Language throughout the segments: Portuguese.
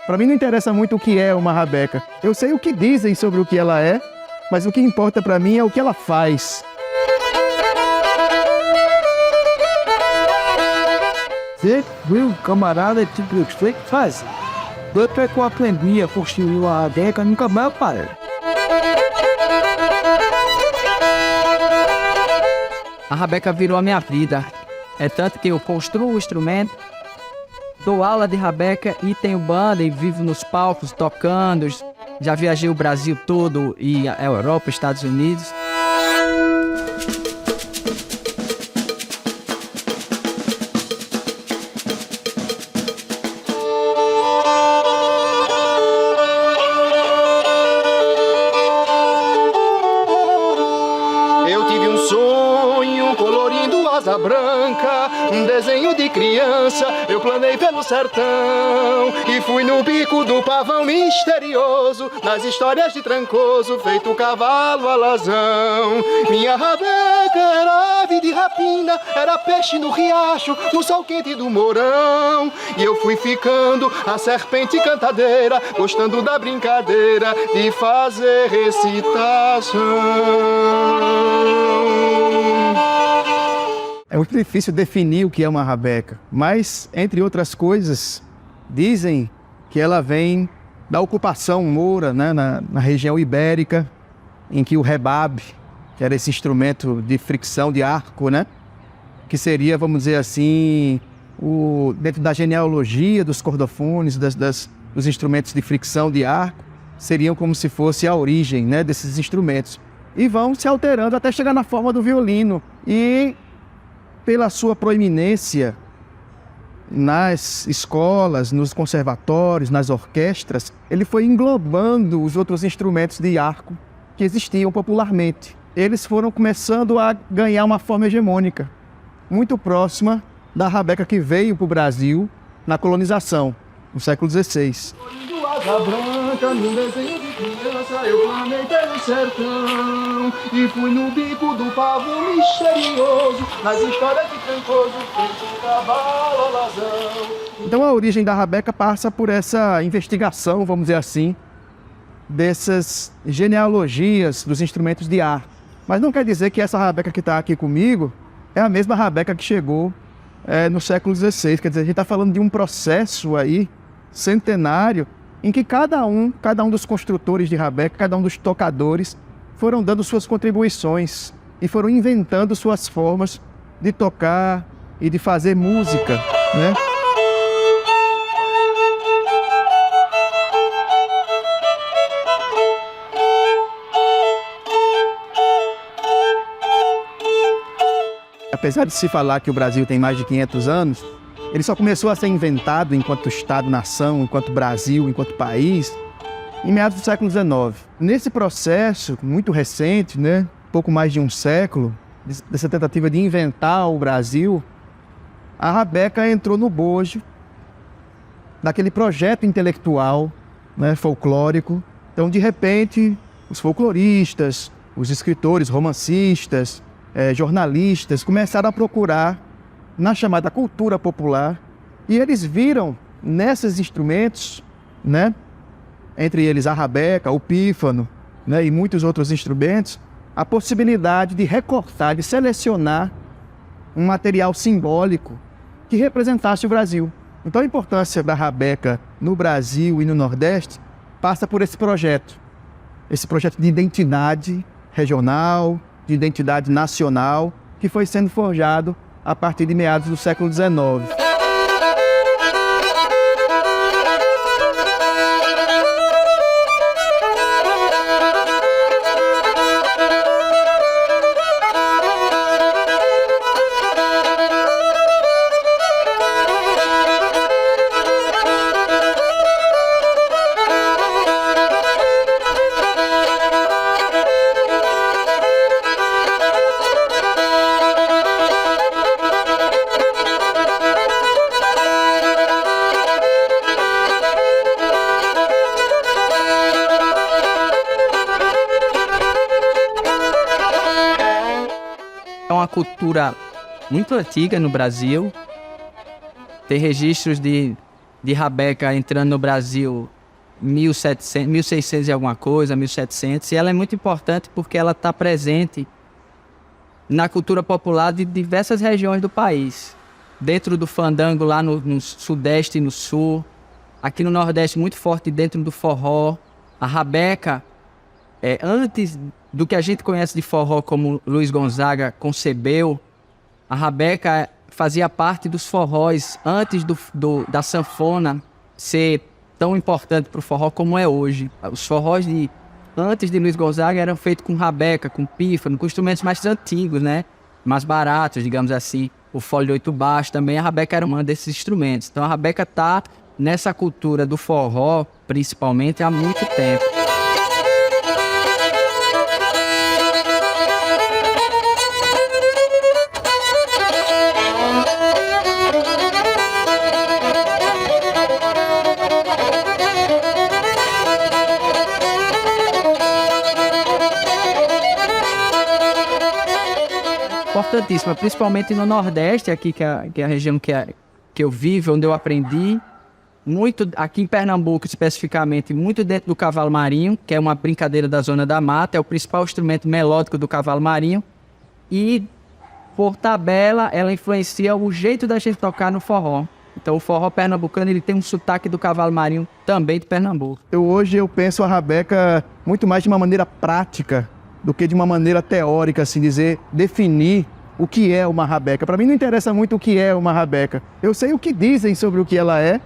Para mim não interessa muito o que é uma rabeca. Eu sei o que dizem sobre o que ela é, mas o que importa para mim é o que ela faz. Você viu, camarada, tipo, o que faz? Depois que eu aprendi a construir a rabeca, nunca mais parei. A rabeca virou a minha vida. É tanto que eu construo o instrumento, dou aula de rabeca e tenho banda e vivo nos palcos tocando. Já viajei o Brasil todo e a Europa, Estados Unidos. Eu tive um sonho colorindo asa branca, um desenho de criança, eu planei pelo sertão e fui no bico do pavão misterioso, nas histórias de Trancoso, feito cavalo alazão. Minha rabeca era ave de rapina, era peixe no riacho, no sol quente do Mourão. E eu fui ficando a serpente cantadeira, gostando da brincadeira de fazer recitação. É muito difícil definir o que é uma rabeca, mas, entre outras coisas, dizem que ela vem da ocupação moura, né, na região ibérica, em que o rebabe, que era esse instrumento de fricção de arco, né, que seria, vamos dizer assim, dentro da genealogia dos cordofones, dos instrumentos de fricção de arco, seriam como se fosse a origem, né, desses instrumentos. E vão se alterando até chegar na forma do violino. E pela sua proeminência nas escolas, nos conservatórios, nas orquestras, ele foi englobando os outros instrumentos de arco que existiam popularmente. Eles foram começando a ganhar uma forma hegemônica, muito próxima da rabeca que veio para o Brasil na colonização, no século XVI. Asa branca, num desenho de criança, eu planei pelo sertão e fui no bico do pavão misterioso, nas histórias de Trancoso, feito cavalo alazão. Então a origem da rabeca passa por essa investigação, vamos dizer assim, dessas genealogias dos instrumentos de arco. Mas não quer dizer que essa rabeca que está aqui comigo é a mesma rabeca que chegou no século XVI. Quer dizer, a gente está falando de um processo aí centenário em que cada um dos construtores de rabeca, cada um dos tocadores, foram dando suas contribuições e foram inventando suas formas de tocar e de fazer música, né? Apesar de se falar que o Brasil tem mais de 500 anos, ele só começou a ser inventado enquanto Estado-nação, enquanto Brasil, enquanto país, em meados do século XIX. Nesse processo muito recente, né, pouco mais de um século, dessa tentativa de inventar o Brasil, a rabeca entrou no bojo daquele projeto intelectual, né, folclórico. Então, de repente, os folcloristas, os escritores, romancistas, jornalistas começaram a procurar na chamada cultura popular, e eles viram nesses instrumentos, né, entre eles a rabeca, o pífano, né, e muitos outros instrumentos, a possibilidade de recortar, de selecionar um material simbólico que representasse o Brasil. Então a importância da rabeca no Brasil e no Nordeste passa por esse projeto de identidade regional, de identidade nacional, que foi sendo forjado a partir de meados do século XIX. uma cultura muito antiga no Brasil. Tem registros de rabeca entrando no Brasil 1700, 1600 e alguma coisa, 1700. E ela é muito importante porque ela está presente na cultura popular de diversas regiões do país. Dentro do fandango lá no sudeste e no sul. Aqui no nordeste muito forte dentro do forró. A rabeca, antes do que a gente conhece de forró como Luiz Gonzaga concebeu, a rabeca fazia parte dos forróis antes da sanfona ser tão importante para o forró como é hoje. Os forróis antes de Luiz Gonzaga eram feitos com rabeca, com pífano, com instrumentos mais antigos, né? Mais baratos, digamos assim. O fole de 8 baixo também, a rabeca era um desses instrumentos. Então a rabeca está nessa cultura do forró, principalmente, há muito tempo. Importantíssima, principalmente no Nordeste, aqui que é a região que eu vivo, onde eu aprendi. Muito, aqui em Pernambuco especificamente, muito dentro do cavalo marinho, que é uma brincadeira da Zona da Mata, é o principal instrumento melódico do cavalo marinho. E, por tabela, ela influencia o jeito da gente tocar no forró. Então o forró pernambucano ele tem um sotaque do cavalo marinho também de Pernambuco. Hoje eu penso a rabeca muito mais de uma maneira prática do que de uma maneira teórica, assim dizer, definir o que é uma rabeca. Para mim não interessa muito o que é uma rabeca. Eu sei o que dizem sobre o que ela é,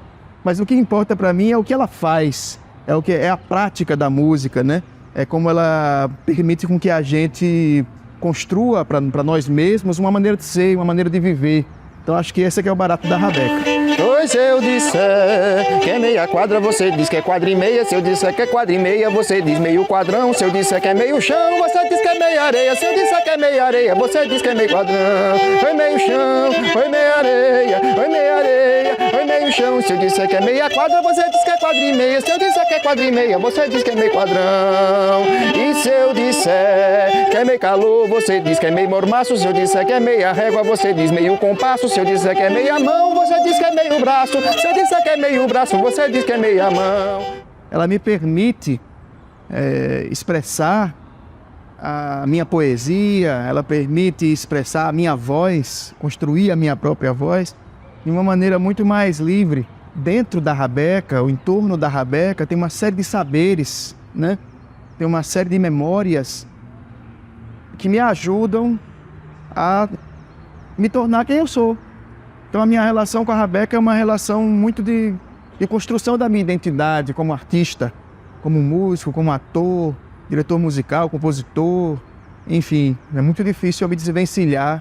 mas o que importa para mim é o que ela faz, é a prática da música, né? É como ela permite com que a gente construa para nós mesmos uma maneira de ser, uma maneira de viver. Então acho que esse aqui é o barato da rabeca. Pois eu disser que é meia quadra, você diz que é quadra e meia. Se eu disser que é quadra e meia, você diz meio quadrão. Se eu disser que é meio chão, você diz que é meia areia. Se eu disser que é meia areia, você diz que é meio quadrão. Oi meio chão, oi meia areia, oi meia areia, oi meio chão. Se eu disser que é meia quadra, você diz que é quadra e meia. Se eu disser que é quadra e meia, você diz que é meio quadrão. E se eu disser que é meio calor, você diz que é meio mormaço. Se eu disser que é meia régua, você diz meio compasso. Se eu disser que é meia mão, você diz que é meio braço. Se eu disser que é meio braço, você diz que é meia mão. Ela me permite expressar a minha poesia, ela permite expressar a minha voz, construir a minha própria voz de uma maneira muito mais livre. Dentro da rabeca, o entorno da rabeca, tem uma série de saberes, né? Tem uma série de memórias que me ajudam a me tornar quem eu sou. Então a minha relação com a rabeca é uma relação muito de construção da minha identidade como artista, como músico, como ator, diretor musical, compositor, enfim. É muito difícil eu me desvencilhar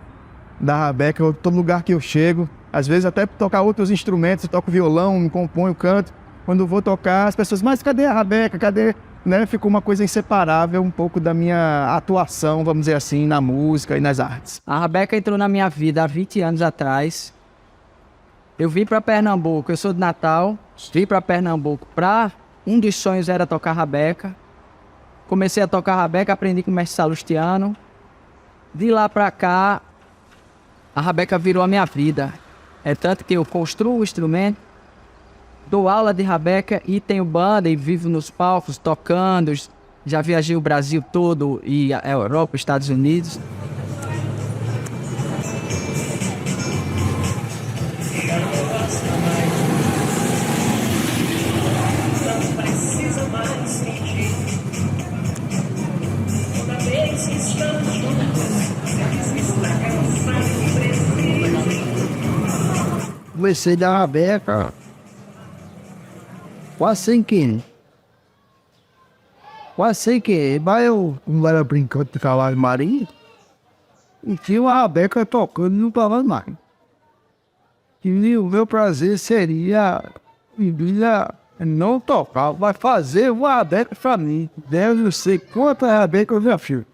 da rabeca, todo lugar que eu chego. Às vezes até tocar outros instrumentos, eu toco violão, me componho, canto. Quando vou tocar, as pessoas, mas cadê a rabeca, cadê? Né? Ficou uma coisa inseparável um pouco da minha atuação, vamos dizer assim, na música e nas artes. A rabeca entrou na minha vida há 20 anos atrás. Eu vim para Pernambuco, eu sou de Natal, vim para Pernambuco um dos sonhos era tocar rabeca. Comecei a tocar rabeca, aprendi com o mestre Salustiano. De lá para cá, a rabeca virou a minha vida. É tanto que eu construo o instrumento, dou aula de rabeca e tenho banda e vivo nos palcos tocando. Já viajei o Brasil todo e a Europa, os Estados Unidos. Comecei da rabeca quase sem querer. Mas eu não era brincando de cavalo marinho e tinha uma rabeca tocando no cavalo marinho. E o meu prazer seria não tocar, mas fazer uma rabeca pra mim. Deve ser quantas rabecas eu já fiz.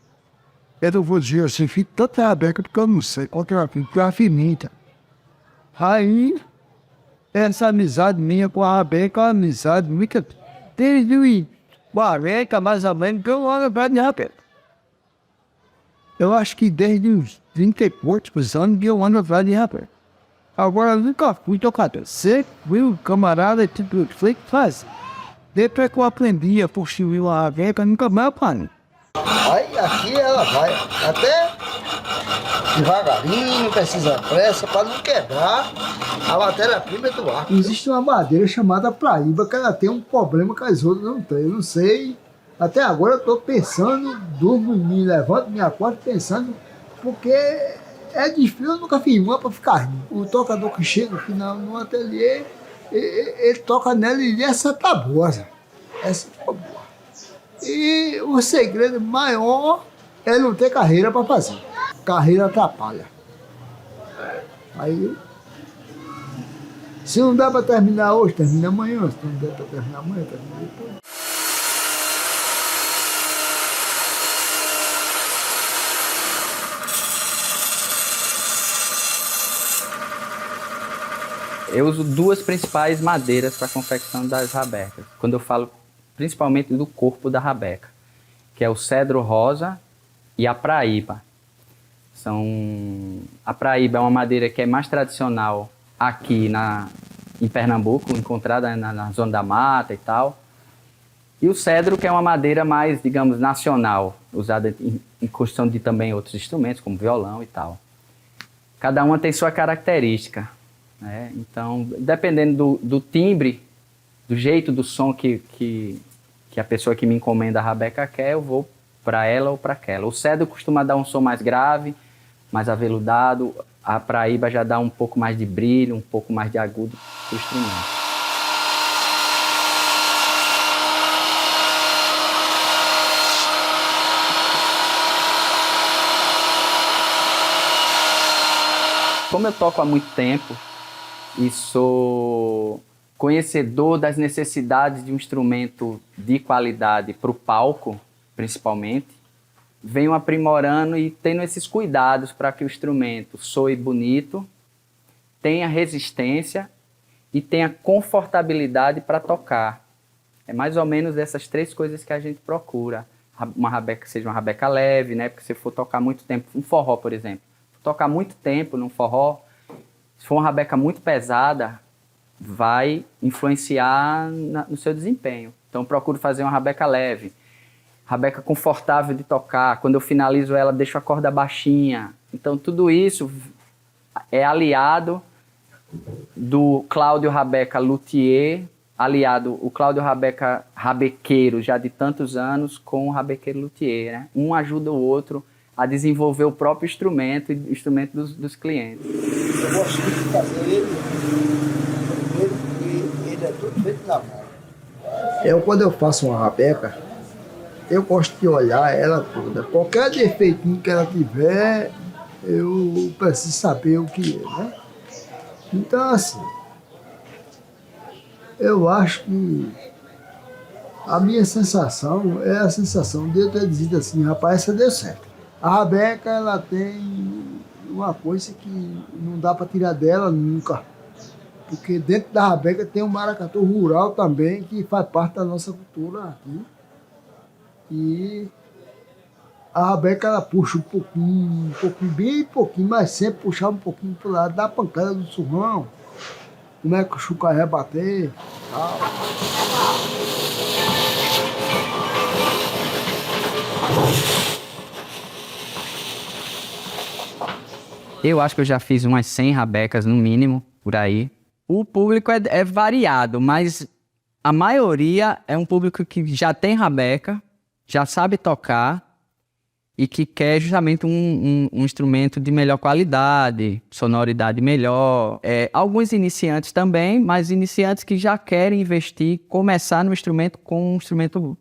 Eu não vou dizer assim, fiz tanta rabeca porque eu não sei quanto eu fiz, porque eu finita. Aí, essa amizade minha com a rabeca é uma amizade muito... Desde o 40, mais ou menos, que eu ando perto de rabeca. Eu acho que desde os 30 e poucos anos que eu ando atrás de rabeca. Agora, eu nunca fui tocador. Você viu, camarada, tipo, foi que faz. Depois que eu aprendi a possuir uma rabeca, nunca mais apanhei. Aí aqui ela vai até devagarinho, não precisa pressa, para não quebrar a matéria-prima do arco. Existe uma madeira chamada praíba, que ela tem um problema que as outras não têm. Eu não sei. Até agora eu estou pensando, durmo, me levanto, me acordo pensando, porque é difícil, eu nunca fiz uma para ficar rindo. O tocador que chega aqui no ateliê, ele toca nela e essa tá boa, essa tá boa. E o segredo maior é não ter carreira para fazer. Carreira atrapalha. Aí, se não dá para terminar hoje, termina amanhã. Se não der para terminar amanhã, termina depois. Eu uso duas principais madeiras para a confecção das rabecas. Quando eu falo principalmente do corpo da rabeca, que é o cedro rosa e a praíba. A praíba é uma madeira que é mais tradicional aqui em Pernambuco, encontrada na zona da mata e tal. E o cedro, que é uma madeira mais, digamos, nacional, usada em construção de também outros instrumentos, como violão e tal. Cada uma tem sua característica, né? Então, dependendo do timbre, do jeito do som que a pessoa que me encomenda a rabeca quer, eu vou para ela ou para aquela. O cedro costuma dar um som mais grave, mais aveludado. A praíba já dá um pouco mais de brilho, um pouco mais de agudo para o instrumento. Como eu toco há muito tempo e sou conhecedor das necessidades de um instrumento de qualidade para o palco, principalmente, venho aprimorando e tendo esses cuidados para que o instrumento soe bonito, tenha resistência e tenha confortabilidade para tocar. É mais ou menos essas três coisas que a gente procura. Uma rabeca que seja uma rabeca leve, né? Porque se for tocar muito tempo, um forró, por exemplo, tocar muito tempo num forró, se for uma rabeca muito pesada, vai influenciar no seu desempenho. Então, procuro fazer uma rabeca leve, rabeca confortável de tocar. Quando eu finalizo ela, deixo a corda baixinha. Então, tudo isso é aliado do Cláudio Rabeca luthier, aliado o Cláudio Rabeca rabequeiro já de tantos anos com o rabequeiro luthier, né? Um ajuda o outro a desenvolver o próprio instrumento e o instrumento dos clientes. Eu gosto muito de fazer ele primeiro, porque ele é todo feito na mão. Quando eu faço uma rabeca, eu gosto de olhar ela toda. Qualquer defeitinho que ela tiver, eu preciso saber o que é, né? Então, assim, eu acho que a minha sensação é a sensação de eu ter dito assim, rapaz, essa deu certo. A rabeca, ela tem uma coisa que não dá para tirar dela nunca. Porque dentro da rabeca tem um maracatu rural também, que faz parte da nossa cultura aqui. E a rabeca, ela puxa um pouquinho, bem pouquinho, mas sempre puxar um pouquinho para o lado da pancada do surrão. Como é que o chucaré bater, tal. Eu acho que eu já fiz umas 100 rabecas, no mínimo, por aí. O público é variado, mas a maioria é um público que já tem rabeca, já sabe tocar e que quer justamente um instrumento de melhor qualidade, sonoridade melhor. Alguns iniciantes também, mas iniciantes que já querem investir, começar no instrumento com um instrumento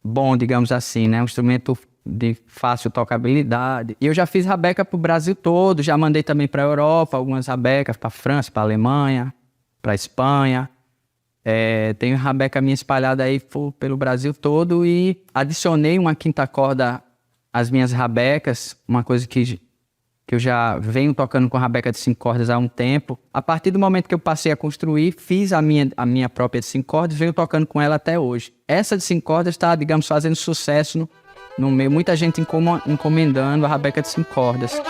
bom, digamos assim, né? Um instrumento de fácil tocabilidade. E eu já fiz rabeca para o Brasil todo, já mandei também para a Europa, algumas rabecas para a França, para a Alemanha, para a Espanha. Tenho rabeca minha espalhada aí pelo Brasil todo e adicionei uma quinta corda às minhas rabecas, uma coisa que eu já venho tocando com rabeca de 5 cordas há um tempo. A partir do momento que eu passei a construir, fiz a minha própria de 5 cordas, venho tocando com ela até hoje. Essa de 5 cordas está, digamos, fazendo sucesso no meio, muita gente encomendando a rabeca de 5 cordas.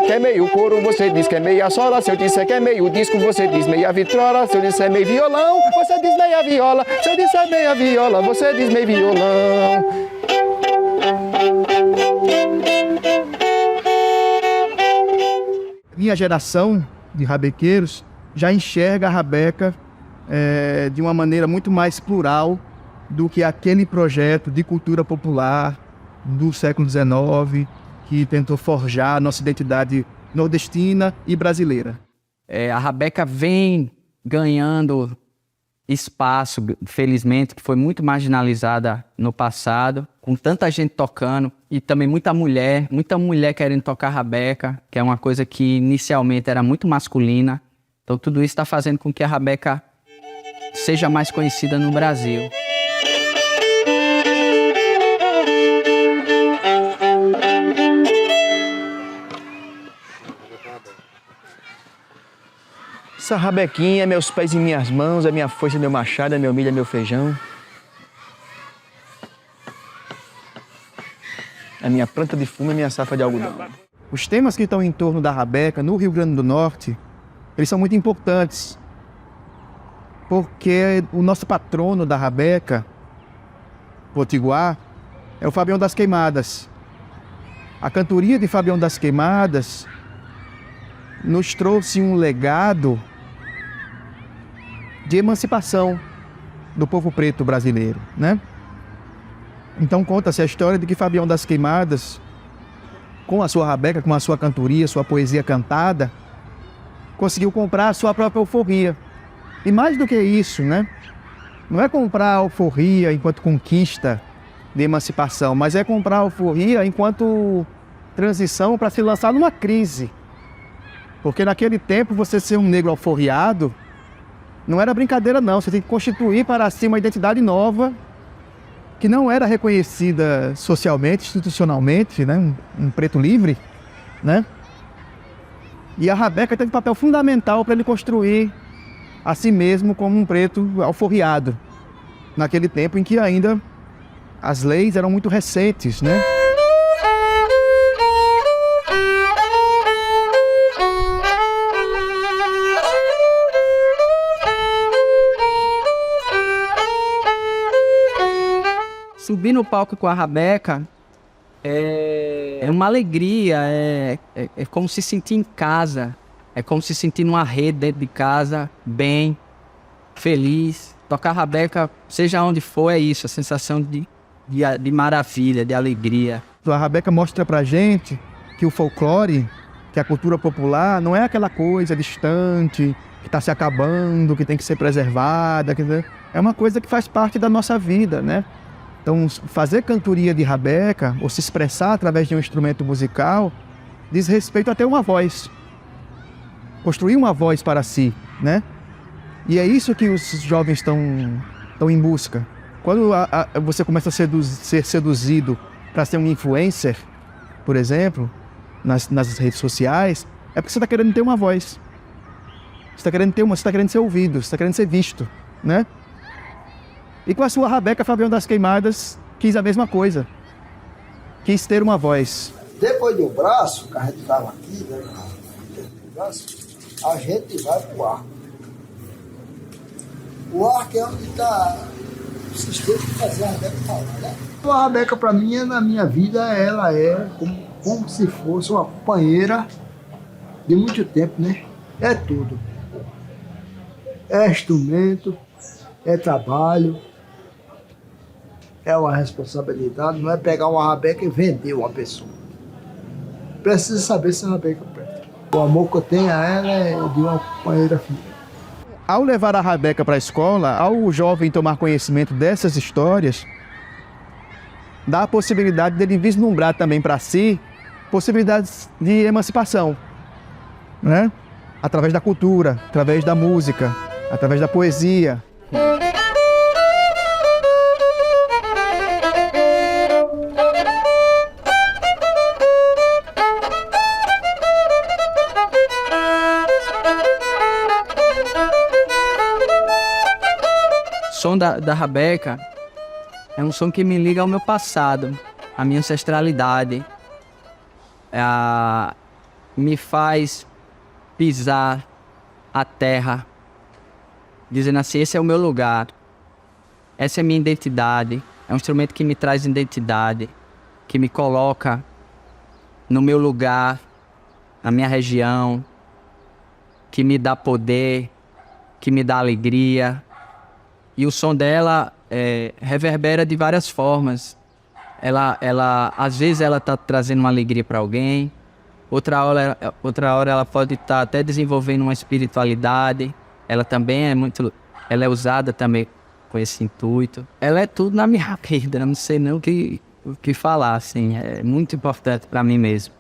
Que é meio coro, você diz que é meia sola. Se eu disser que é meio disco, você diz meia vitrola. Se eu disser meio violão, você diz meia viola. Se eu disser meia viola, você diz meio violão. Minha geração de rabequeiros já enxerga a rabeca de uma maneira muito mais plural do que aquele projeto de cultura popular do século XIX que tentou forjar a nossa identidade nordestina e brasileira. A rabeca vem ganhando espaço, felizmente, que foi muito marginalizada no passado, com tanta gente tocando e também muita mulher querendo tocar rabeca, que é uma coisa que inicialmente era muito masculina. Então tudo isso está fazendo com que a rabeca seja mais conhecida no Brasil. Essa rabequinha é meus pés em minhas mãos, é minha foice, é meu machado, é meu milho, é meu feijão. É minha planta de fumo, é minha safra de algodão. Os temas que estão em torno da rabeca no Rio Grande do Norte, eles são muito importantes. Porque o nosso patrono da rabeca, potiguar, é o Fabião das Queimadas. A cantoria de Fabião das Queimadas nos trouxe um legado de emancipação do povo preto brasileiro, né? Então conta-se a história de que Fabião das Queimadas, com a sua rabeca, com a sua cantoria, sua poesia cantada, conseguiu comprar a sua própria alforria. E mais do que isso, né? Não é comprar a alforria enquanto conquista de emancipação, mas é comprar a alforria enquanto transição para se lançar numa crise. Porque naquele tempo você ser um negro alforriado não era brincadeira não, você tem que constituir para si uma identidade nova que não era reconhecida socialmente, institucionalmente, né? Um preto livre, né? E a rabeca teve um papel fundamental para ele construir a si mesmo como um preto alforriado, naquele tempo em que ainda as leis eram muito recentes, né? Subir no palco com a rabeca é uma alegria, é como se sentir em casa, é como se sentir numa rede dentro de casa, bem, feliz. Tocar rabeca, seja onde for, é isso, a sensação de maravilha, de alegria. A rabeca mostra pra gente que o folclore, que a cultura popular, não é aquela coisa distante, que está se acabando, que tem que ser preservada, é uma coisa que faz parte da nossa vida, né? Então, fazer cantoria de rabeca, ou se expressar através de um instrumento musical, diz respeito a ter uma voz. Construir uma voz para si, né? E é isso que os jovens estão em busca. Quando você começa a ser seduzido para ser um influencer, por exemplo, nas redes sociais, é porque você está querendo ter uma voz. Você está querendo ser ouvido, você está querendo ser visto, né? E com a sua rabeca, Fabião das Queimadas quis a mesma coisa. Quis ter uma voz. Depois do braço, que a gente estava aqui, né, cansaço, a gente vai pro arco. O arco é onde está o sistema de fazer a rabeca falar, né? A rabeca, para mim, na minha vida, ela é como se fosse uma companheira de muito tempo, né? É tudo. É instrumento, é trabalho, é uma responsabilidade, não é pegar uma rabeca e vender uma pessoa. Precisa saber se a rabeca presta. O amor que eu tenho a ela é de uma companheira fiel. Ao levar a rabeca para a escola, ao jovem tomar conhecimento dessas histórias, dá a possibilidade dele vislumbrar também para si possibilidades de emancipação, né? Através da cultura, através da música, através da poesia. O som da rabeca é um som que me liga ao meu passado, à minha ancestralidade. Me faz pisar a terra, dizendo assim, esse é o meu lugar, essa é a minha identidade. É um instrumento que me traz identidade, que me coloca no meu lugar, na minha região, que me dá poder, que me dá alegria. E o som dela reverbera de várias formas. Às vezes ela está trazendo uma alegria para alguém, outra hora ela pode estar até desenvolvendo uma espiritualidade. Ela é usada também com esse intuito. Ela é tudo na minha vida, não sei nem o que falar, assim. É muito importante para mim mesmo.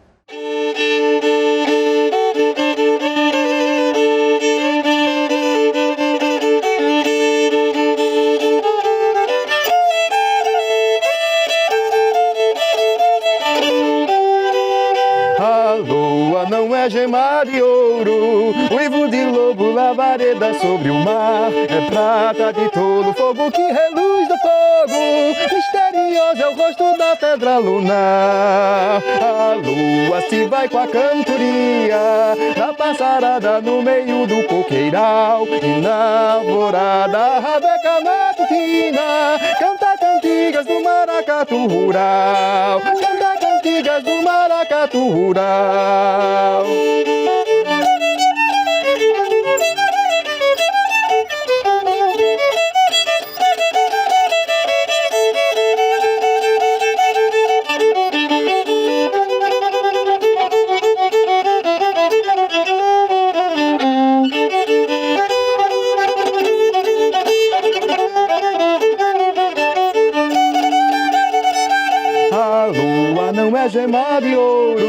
Não é gema de ouro, uivo de lobo, labareda sobre o mar. É prata de tolo, fogo que reluz do fogo. Misterioso é o rosto da pedra lunar. A lua se vai com a cantoria da passarada no meio do coqueiral. E na alvorada a rabeca matutina canta cantigas do maracatu rural. Canta cantigas do maracatu rural. Não é gema de ouro,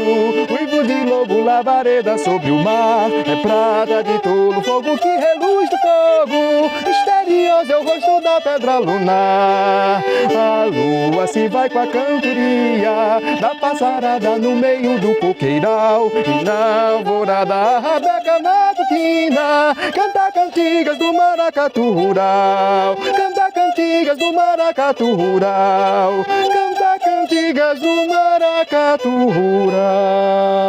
uivo de lobo, labareda sobre o mar. É prata de tolo, fogo que reluz do fogo. Misterioso é o rosto da pedra lunar. A lua se vai com a cantoria da passarada no meio do coqueiral. E na alvorada a rabeca matutina canta cantigas do maracatu rural. Canta cantigas do maracatu rural. Canta cantigas do maracatu rural.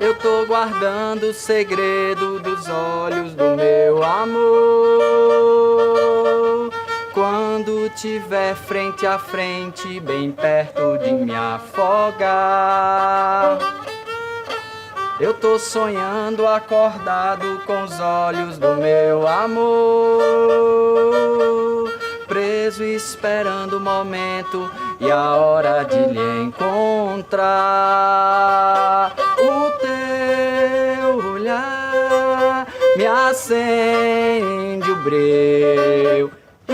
Eu tô guardando o segredo dos olhos do meu amor. Quando tiver frente a frente, bem perto de me afogar. Eu tô sonhando acordado com os olhos do meu amor. Preso esperando o momento e a hora de lhe encontrar. O teu olhar me acende o breu e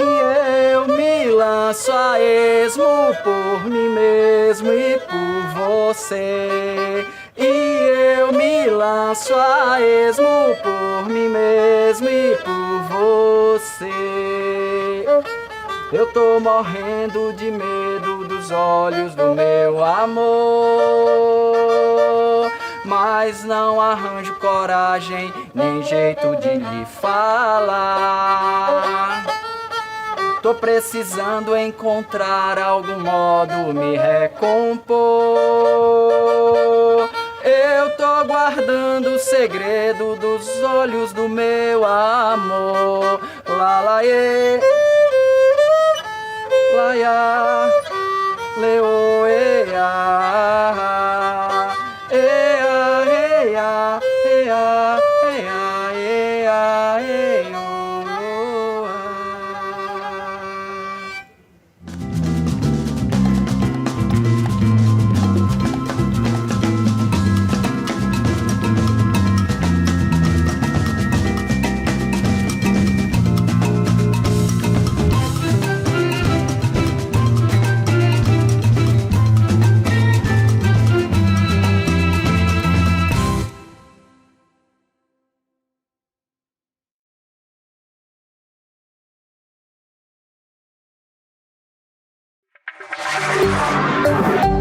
eu me lanço a esmo por mim mesmo e por você. E eu me lanço a esmo por mim mesmo e por você. Eu tô morrendo de medo dos olhos do meu amor. mas não arranjo coragem nem jeito de lhe falar. Tô precisando encontrar algum modo me recompor. Eu tô guardando o segredo dos olhos do meu amor. Lá, lá, ê, lá, ia, leo, ea, ea, ea, ea, ea, ea, ea, Thank